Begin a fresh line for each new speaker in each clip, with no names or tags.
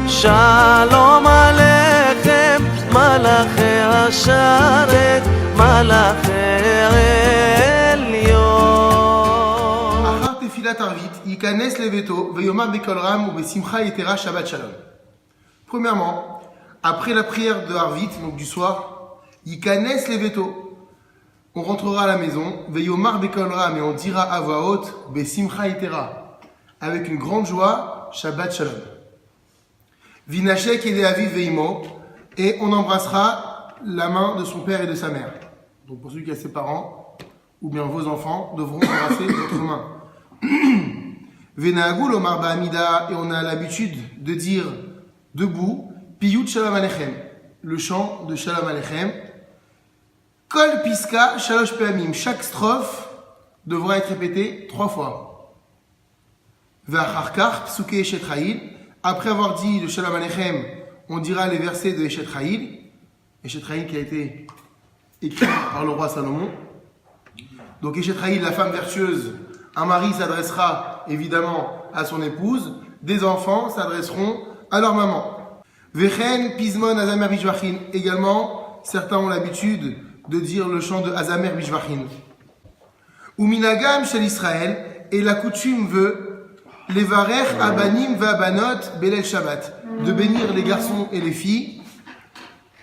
Shalom Aleichem, Malachei Hasharet, Malachei Elyon.
Achar tefilat arvit, yikanes leveto, veyomar bekol ram ou besimcha yetera Shabbat Shalom. Premièrement, après la prière de Arvit, donc du soir, yikanes leveto, on rentrera à la maison, veyomar bekol ram, et on dira à voix haute, besimcha yetera, avec une grande joie, Shabbat Shalom. Vinashek ede aviv veimo, et on embrassera la main de son père et de sa mère. Donc pour celui qui a ses parents, ou bien vos enfants, devront embrasser votre main. Venaagul omar ba'amida, et on a l'habitude de dire debout, piyut shalom aleichem, le chant de shalom aleichem. Kol piska shalosh pe'amim, chaque strophe devra être répétée 3 fois. Ve'achar kach psuke eshet chayil, après avoir dit le Shalom Aleichem, on dira les versets de Eshet Chayil qui a été écrit par le roi Salomon. Donc Eshet Chayil, la femme vertueuse, un mari s'adressera évidemment à son épouse, des enfants s'adresseront à leur maman. Vechen Pizmon Azamer Bishvachin, également, certains ont l'habitude de dire le chant de Azamer Bishvachin. Uminagam Shel Israël, et la coutume veut les varech abanim vabanot belel Shabbat, de bénir les garçons et les filles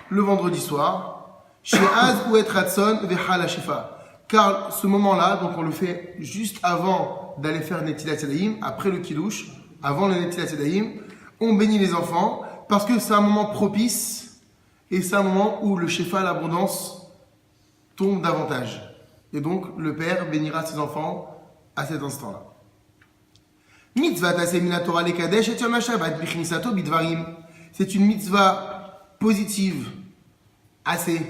le vendredi soir, chez Az ou et Ratson vechal hashifa, car ce moment-là, donc on le fait juste avant d'aller faire Netilat Yadayim, après le Kiddush, avant le Netilat Yadayim, on bénit les enfants parce que c'est un moment propice et c'est un moment où le shefa, l'abondance, tombe davantage. Et donc le père bénira ses enfants à cet instant-là. Mitzvah tasemina Torah lekadesh et yom haShabbat bichnisato bidvarim. C'est une mitzvah positive, assez.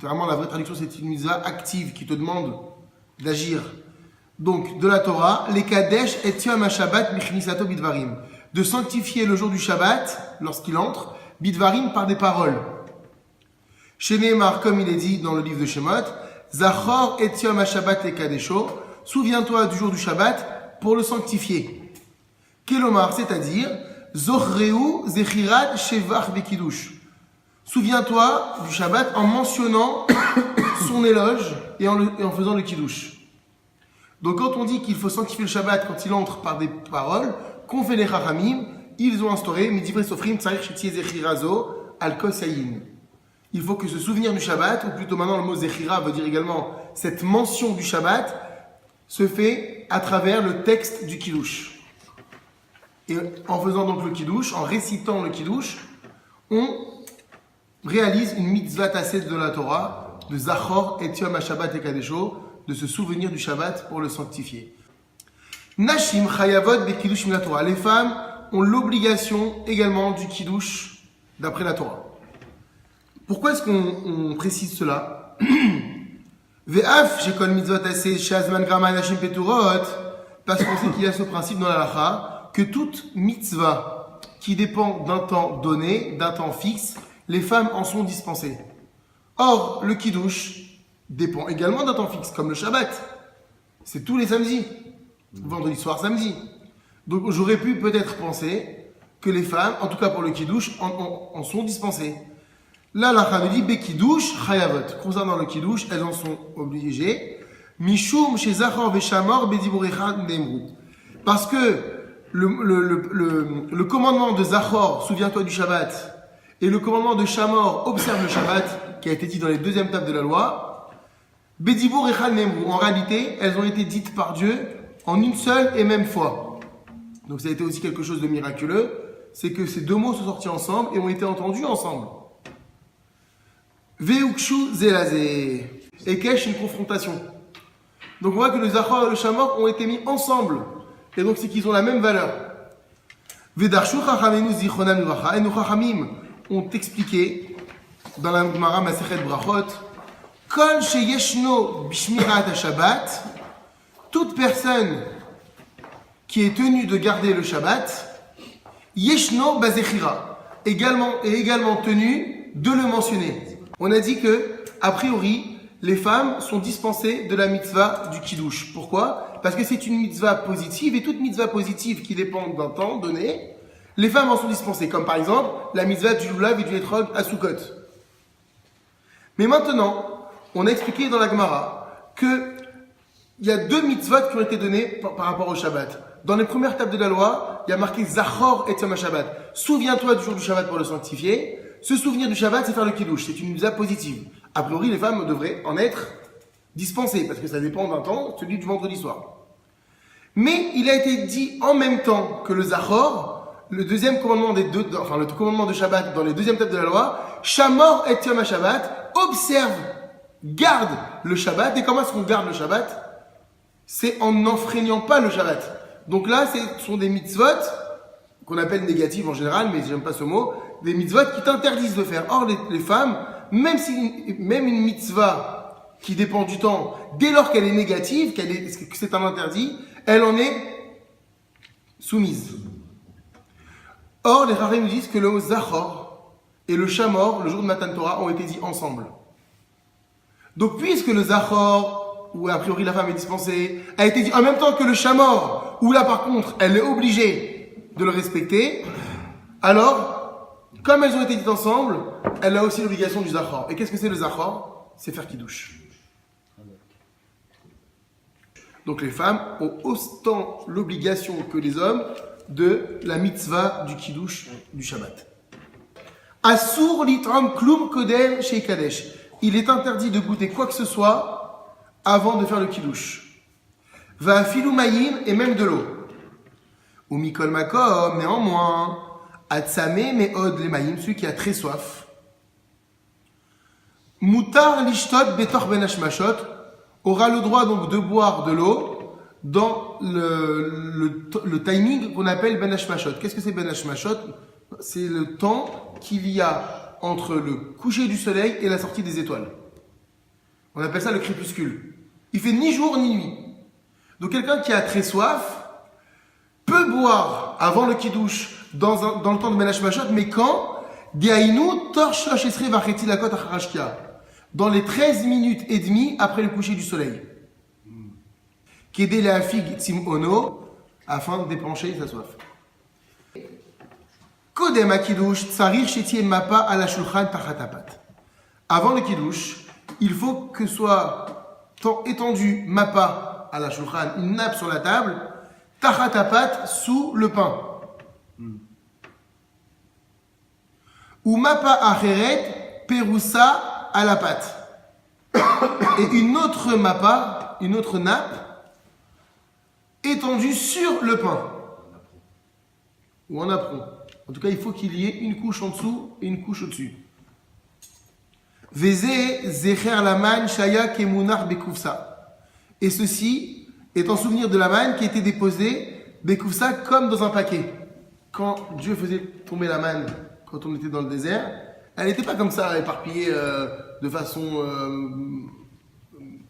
Vraiment, la vraie traduction, c'est une mitzvah active qui te demande d'agir. Donc, de la Torah, lekadesh et yom haShabbat bichnisato bidvarim. De sanctifier le jour du Shabbat, lorsqu'il entre, bidvarim par des paroles. Chez Nehemar, comme il est dit dans le livre de Shemot, Zachor et yom haShabbat lekadesho. Souviens-toi du jour du Shabbat pour le sanctifier. Kelomar, c'est-à-dire, Zochreu Zechirat Shevach Bekidush. Souviens-toi du Shabbat en mentionnant son éloge et en faisant le Kiddush. Donc quand on dit qu'il faut sanctifier le Shabbat quand il entre par des paroles, qu'ont fait les Chachamim, ils ont instauré Midivrei Sofrim Tzarich Shetiye Zechirazo Al Kosayin. Il faut que ce souvenir du Shabbat, ou plutôt maintenant le mot Zechira veut dire également cette mention du Shabbat, se fait à travers le texte du Kiddush. Et en faisant donc le Kiddush, en récitant le Kiddush, on réalise une mitzvah tacite de la Torah, de Zachor et Yom HaShabbat et Kadesho, de se souvenir du Shabbat pour le sanctifier. Nashim chayavot be Kiddush min la Torah. Les femmes ont l'obligation également du Kiddush d'après la Torah. Pourquoi est-ce qu'on précise cela? Ve'af shekol mitzvot tacite shazman grama nashim peturot, parce qu'on sait qu'il y a ce principe dans la halacha que toute mitzvah qui dépend d'un temps donné, d'un temps fixe, les femmes en sont dispensées. Or, le Kiddush dépend également d'un temps fixe, comme le Shabbat. C'est tous les samedis, vendredi soir, samedi. Donc j'aurais pu peut-être penser que les femmes, en tout cas pour le Kiddush, en sont dispensées. Là, la Chane dit, Bekiddush chayavot. Concernant le Kiddush, elles en sont obligées. Mishum chez Zachor veshamor bediburecha nemru. Parce que le commandement de Zachor, souviens-toi du Shabbat, et le commandement de Shamor, observe le Shabbat, qui a été dit dans les 2e tables de la loi, Bedibur et Chal Nemru, en réalité, elles ont été dites par Dieu en une seule et même fois. Donc ça a été aussi quelque chose de miraculeux, c'est que ces deux mots sont sortis ensemble et ont été entendus ensemble. Veukshu zelazé. Et Kesh, une confrontation. Donc on voit que le Zachor et le Shamor ont été mis ensemble. Et donc, c'est qu'ils ont la même valeur. Vedarshu chachamenu zichronam uvracha. Et nos chachamim ont expliqué, dans la Gemara Masechet Brachot, Kol sheyeshno bishmirat ha-Shabbat, toute personne qui est tenue de garder le Shabbat, yeshno bazechira, également tenue de le mentionner. On a dit que, a priori, les femmes sont dispensées de la mitzvah du Kiddush. Pourquoi? Parce que c'est une mitzvah positive, et toute mitzvah positive qui dépend d'un temps donné, les femmes en sont dispensées, comme par exemple la mitzvah du lulav et du etrog à Sukkot. Mais maintenant, on a expliqué dans la Gemara que il y a 2 mitzvot qui ont été données par rapport au Shabbat. Dans les premières tables de la loi, il y a marqué Zachor et Yom HaShabbat. Souviens-toi du jour du Shabbat pour le sanctifier. Se souvenir du Shabbat, c'est faire le kiddush. C'est une mitzvah positive. A priori, les femmes devraient en être dispensées, parce que ça dépend d'un temps, celui du vendredi soir. Mais il a été dit en même temps que le Zachor, le deuxième commandement le commandement de Shabbat dans les deuxièmes tables de la loi, Shamor et Yom HaShabbat, observe, garde le Shabbat. Et comment est-ce qu'on garde le Shabbat? C'est en n'enfreignant pas le Shabbat. Donc là, ce sont des mitzvot qu'on appelle négatives en général, mais j'aime pas ce mot, des mitzvot qui t'interdisent de faire. Or, les femmes, même une mitzvah qui dépend du temps, dès lors qu'elle est négative, que c'est un interdit, elle en est soumise. Or, les Chachamim nous disent que le Zachor et le Shamor, le jour de Matan Torah, ont été dits ensemble. Donc, puisque le Zachor, où a priori la femme est dispensée, a été dit en même temps que le Shamor, où là par contre elle est obligée de le respecter, alors, comme elles ont été dites ensemble, elle a aussi l'obligation du Zachor. Et qu'est-ce que c'est le Zachor? C'est faire kiddush. Donc les femmes ont autant l'obligation que les hommes de la mitzvah du kiddush du Shabbat. Asur litram klum kodem shei kadesh. Il est interdit de goûter quoi que ce soit avant de faire le kiddush. Va filou mayim et même de l'eau. Ou mikol makom, néanmoins, atzame meod le mayim, celui qui a très soif. Mutar lishtot betor ben hashmashot, aura le droit donc de boire de l'eau dans le timing qu'on appelle ben hashmashot. Qu'est-ce que c'est ben hashmashot? C'est le temps qu'il y a entre le coucher du soleil et la sortie des étoiles. On appelle ça le crépuscule. Il fait ni jour ni nuit. Donc quelqu'un qui a très soif peut boire avant le kiddush dans le temps de Ben Hashmashot, mais quand? Dans les 13 minutes et demie après le coucher du soleil. Afin de dépencher sa soif. Kodem ha-kiddush tsarir shetiem mapa ala shulchan tachatapat. Avant le kiddush, il faut que soit étendu mappa à la shulchan, une nappe sur la table, tachatapat sous le pain. Ou mappa acheret peroussa à la pâte. Et une autre mappa, une autre nappe, étendue sur le pain. Ou en apron. En tout cas, il faut qu'il y ait une couche en dessous et une couche au-dessus. Et ceci est en souvenir de la manne qui était déposée Bekufsa comme dans un paquet. Quand Dieu faisait tomber la manne, quand on était dans le désert, elle n'était pas comme ça éparpillée de façon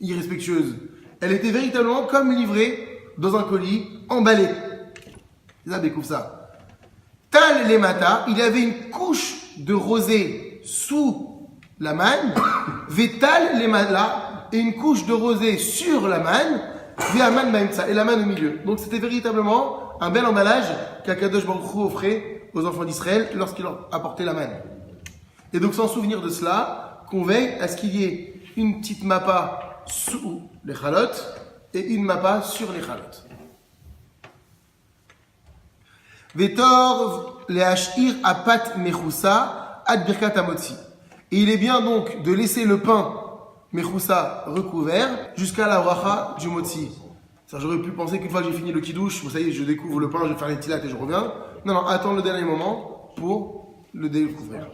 irrespectueuse. Elle était véritablement comme livrée dans un colis, emballée. C'est ça Bekufsa. Tal les mata, il y avait une couche de rosée sous la manne, Vétal les mala, et une couche de rosée sur la manne, Véaman maïmtsa, et la manne au milieu. Donc c'était véritablement un bel emballage qu'Akadosh Baruch Hu offrait aux enfants d'Israël lorsqu'il leur apportait la manne. Et donc sans souvenir de cela, qu'on veille à ce qu'il y ait une petite mappa sous les chalotes et une mappa sur les chalotes. Vetor leashir apat mechoussa ad birkat hamotzi. Et il est bien donc de laisser le pain mechoussa recouvert jusqu'à la bracha du motzi. J'aurais pu penser qu'une fois que j'ai fini le kiddush, ça y est, je découvre le pain, je vais faire les tilates et je reviens. Non, attends le dernier moment pour le découvrir.